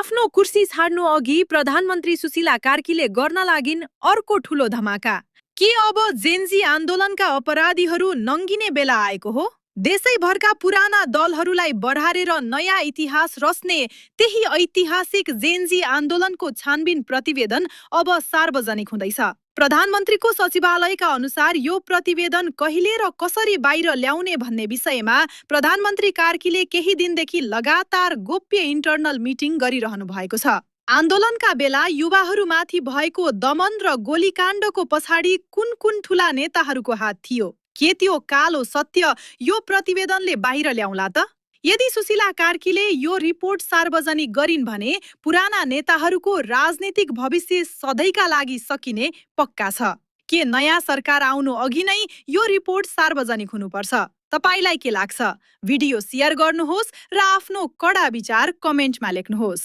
आफ्नो कुर्सी छाड्नु अघि प्रधानमन्त्री सुशीला कार्कीले गर्न लागिन् अर्को ठूलो धमाका। के अब जेन्जी आन्दोलनका अपराधीहरू नङ्गिने बेला आएको हो? देशैभरका पुराना दलहरूलाई बढारेर नयाँ इतिहास रच्ने त्यही ऐतिहासिक जेन्जी आन्दोलनको छानबिन प्रतिवेदन अब सार्वजनिक हुँदैछ। प्रधानमन्त्रीको सचिवालयका अनुसार यो प्रतिवेदन कहिले र कसरी बाहिर ल्याउने भन्ने विषयमा प्रधानमन्त्री कार्कीले केही दिनदेखि लगातार गोप्य इन्टर्नल मिटिङ गरिरहनु भएको छ। आन्दोलनका बेला युवाहरूमाथि भएको दमन र गोलीकाण्डको पछाडि कुन कुन ठूला नेताहरूको हात थियो? के त्यो कालो सत्य यो प्रतिवेदनले बाहिर ल्याउला त? यदि सुशीला कार्कीले यो रिपोर्ट सार्वजनिक गरिन् भने पुराना नेताहरूको राजनीतिक भविष्य सधैँका लागि सकिने पक्का छ। के नयाँ सरकार आउनु अघि नै यो रिपोर्ट सार्वजनिक हुनुपर्छ? तपाईलाई के लाग्छ? भिडियो शेयर गर्नुहोस् र आफ्नो कडा विचार कमेन्टमा लेख्नुहोस्।